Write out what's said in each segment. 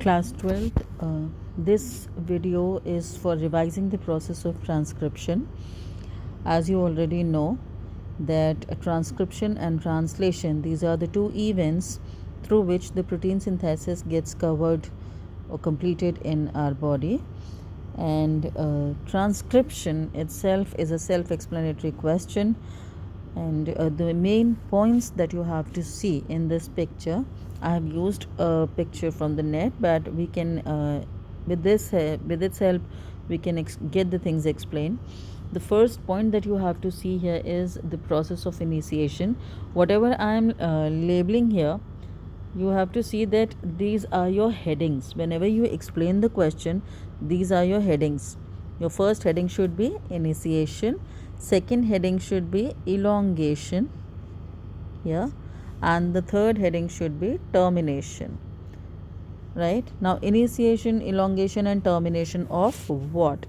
Class 12th, this video is for revising the process of transcription. As you already know that transcription and translation, these are the two events through which the protein synthesis gets covered or completed in our body. And transcription itself is a self-explanatory question, and the main points that you have to see in this picture, I have used a picture from the net, but we can with its help we can get the things explained. The first point that you have to see here is the process of initiation. Whatever I am labeling here, you have to see that these are your headings. Whenever you explain the question, these are your headings. Your first heading should be initiation, second heading should be elongation, yeah, and the third heading should be termination. Right now, initiation, elongation and termination of what?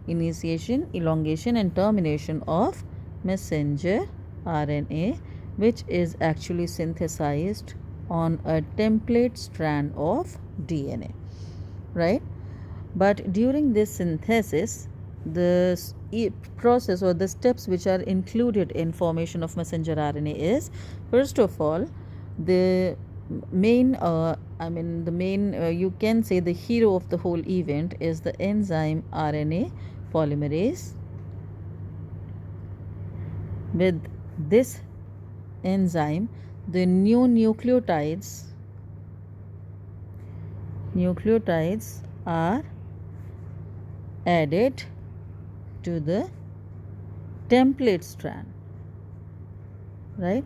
Initiation, elongation and termination of messenger RNA, which is actually synthesized on a template strand of DNA, right? But during this synthesis, the process or the steps which are included in formation of messenger RNA is, first of all, the main you can say the hero of the whole event is the enzyme RNA polymerase. With this enzyme, the new nucleotides are added to the template strand, right?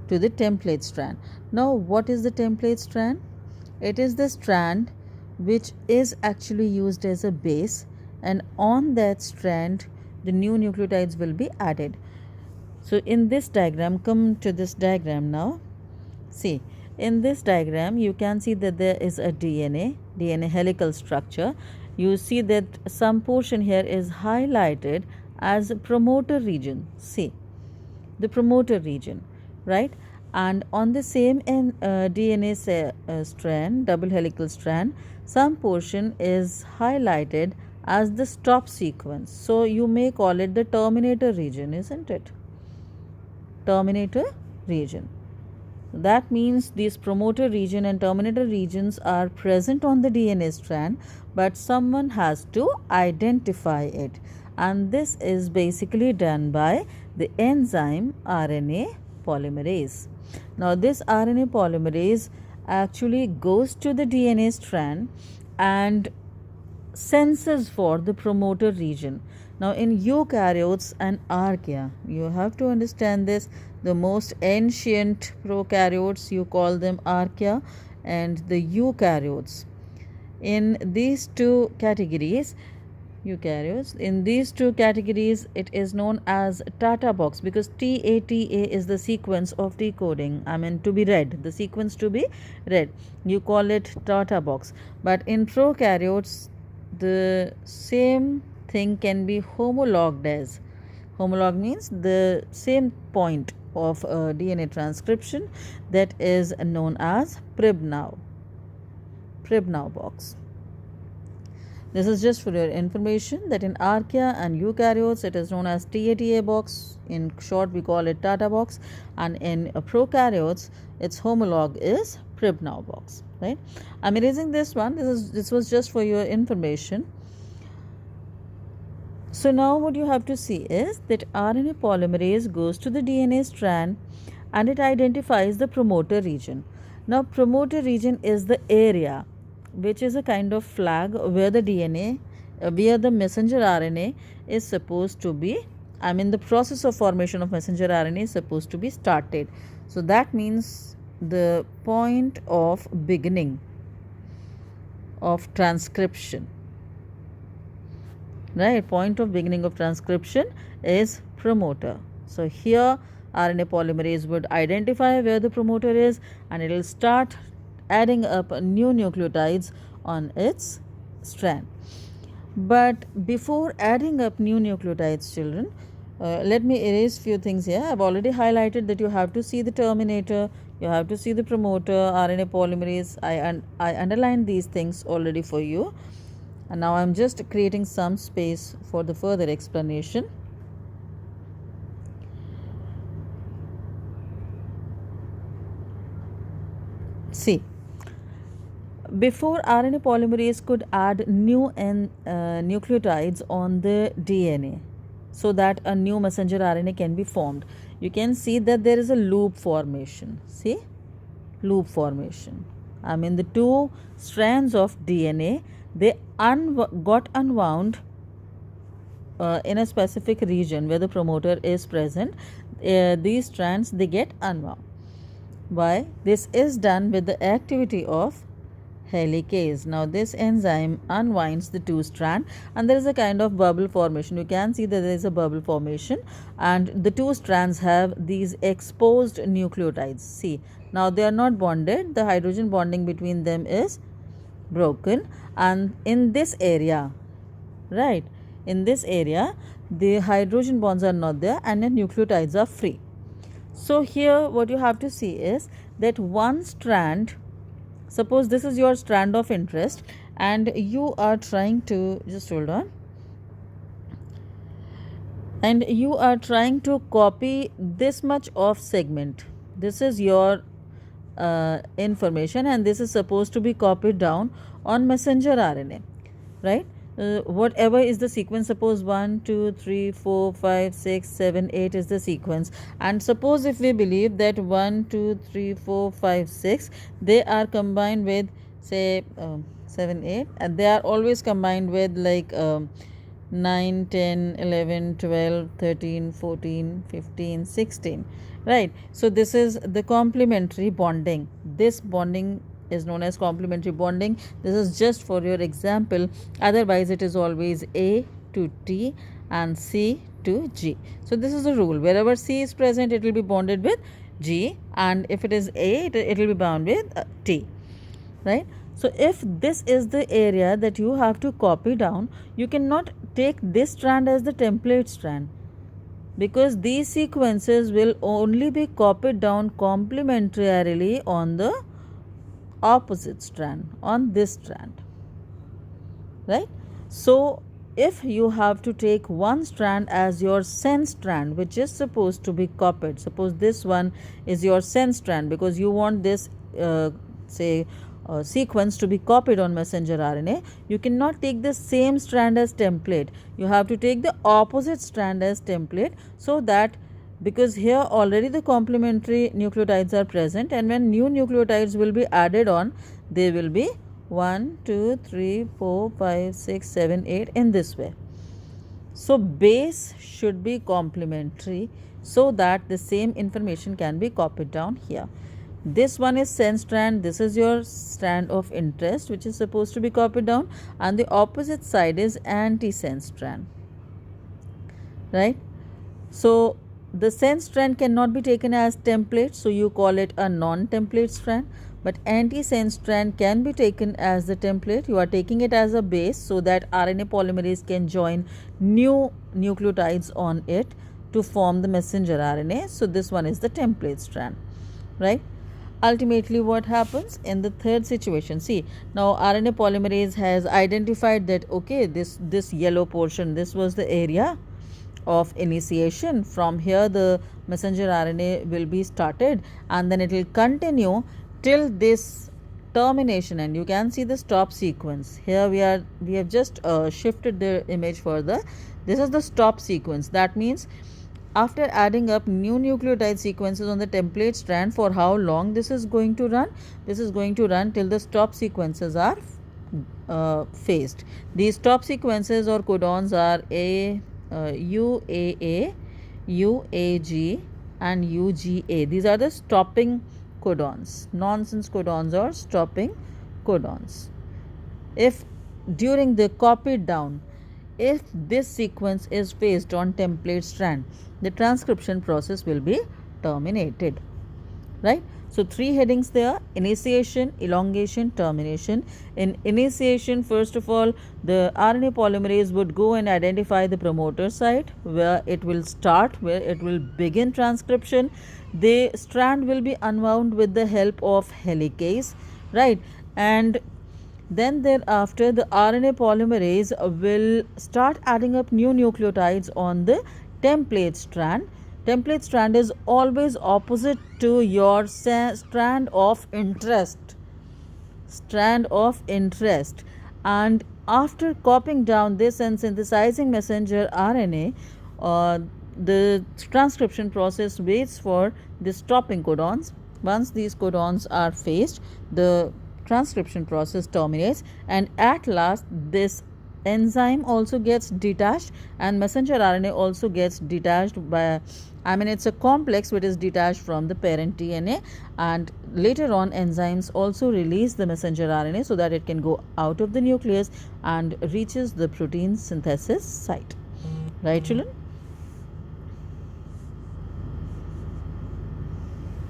To the template strand. Now, what is the template strand? It is the strand which is actually used as a base, and on that strand the new nucleotides will be added. So in this diagram, come to this diagram now. See, in this diagram you can see that there is a DNA helical structure. You see that some portion here is highlighted as a promoter region. See, the promoter region, right? And on the same DNA strand, double helical strand, some portion is highlighted as the stop sequence. So you may call it the terminator region, isn't it? Terminator region. That means these promoter region and terminator regions are present on the DNA strand, but someone has to identify it, and this is basically done by the enzyme RNA polymerase. Now this RNA polymerase actually goes to the DNA strand and senses for the promoter region. Now in eukaryotes and archaea, you have to understand this, the most ancient prokaryotes you call them archaea, and the eukaryotes. In these two categories, eukaryotes, in these two categories it is known as Tata box, because TATA is the sequence of decoding, to be read, the sequence to be read, you call it Tata box. But in prokaryotes, the same thing can be homologued as, homolog means the same point of DNA transcription, that is known as Pribnow box. This is just for your information that in archaea and eukaryotes it is known as TATA box, in short we call it Tata box, and in prokaryotes its homologue is Pribnow box, right? I'm erasing this one, this was just for your information. So now what you have to see is that RNA polymerase goes to the DNA strand and it identifies the promoter region. Now promoter region is the area which is a kind of flag where the DNA, where the messenger RNA is supposed to be, the process of formation of messenger RNA is supposed to be started. So that means the point of beginning of transcription, right? Point of beginning of transcription is promoter. So here RNA polymerase would identify where the promoter is and it will start adding up new nucleotides on its strand. But before adding up new nucleotides, children, let me erase few things here. I've already highlighted that you have to see the terminator, You have to see the promoter, RNA polymerase. I underlined these things already for you, and now I'm just creating some space for the further explanation. See, before RNA polymerase could add new nucleotides on the DNA so that a new messenger RNA can be formed, you can see that there is a loop formation. See, loop formation. I mean, the two strands of DNA, they got unwound in a specific region where the promoter is present. These strands, they get unwound. Why? This is done with the activity of helicase. Now this enzyme unwinds the two strand and there is a kind of bubble formation. You can see that there is a bubble formation and the two strands have these exposed nucleotides. See, now they are not bonded. The hydrogen bonding between them is broken, and in this area, right, in this area the hydrogen bonds are not there and the nucleotides are free. So here what you have to see is that one strand, suppose this is your strand of interest and you are trying to, just hold on, and you are trying to copy this much of segment. This is your information and this is supposed to be copied down on messenger RNA, right? Whatever is the sequence, suppose 1 2 3 4 5 6 7 8 is the sequence, and suppose if we believe that 1 2 3 4 5 6 they are combined with, say, 7 8, and they are always combined with like 9 10 11 12 13 14 15 16, right? So this is the complementary bonding. This bonding is known as complementary bonding. This is just for your example, otherwise it is always A to T and C to G. So this is the rule. Wherever C is present, it will be bonded with G, and if it is A, it will be bound with T, right? So if this is the area that you have to copy down, you cannot take this strand as the template strand, because these sequences will only be copied down complementarily on the opposite strand, on this strand, right? So if you have to take one strand as your sense strand, which is supposed to be copied, suppose this one is your sense strand because you want this sequence to be copied on messenger RNA, you cannot take the same strand as template. You have to take the opposite strand as template, so that, because here already the complementary nucleotides are present, and when new nucleotides will be added on, they will be 1 2 3 4 5 6 7 8 in this way. So base should be complementary so that the same information can be copied down here. This one is sense strand, this is your strand of interest which is supposed to be copied down, and the opposite side is anti-sense strand, right? So the sense strand cannot be taken as template, so you call it a non-template strand, but anti-sense strand can be taken as the template. You are taking it as a base so that RNA polymerase can join new nucleotides on it to form the messenger RNA. So this one is the template strand, right? Ultimately what happens in the third situation, see, now RNA polymerase has identified that, okay, this yellow portion, this was the area of initiation. From here the messenger RNA will be started and then it will continue till this termination, and you can see the stop sequence. Here we have just shifted the image further. This is the stop sequence. That means after adding up new nucleotide sequences on the template strand, for how long this is going to run? This is going to run till the stop sequences are phased. These stop sequences or codons are UAA, UAG and UGA. These are the stopping codons, nonsense codons or stopping codons. If during the copied down, if this sequence is phased on template strand, the transcription process will be terminated. right? So, 3 headings there: initiation, elongation, termination. In initiation, first of all, the RNA polymerase would go and identify the promoter site where it will start, where it will begin transcription. The strand will be unwound with the help of helicase, right? And then thereafter, the RNA polymerase will start adding up new nucleotides on the template strand. Template strand is always opposite to your strand of interest. Strand of interest. And after copying down this and synthesizing messenger RNA, the transcription process waits for the stopping codons. Once these codons are phased, the transcription process terminates, and at last this enzyme also gets detached and messenger RNA also gets detached by, I mean, it's a complex which is detached from the parent DNA, and later on enzymes also release the messenger RNA so that it can go out of the nucleus and reaches the protein synthesis site. Right, children?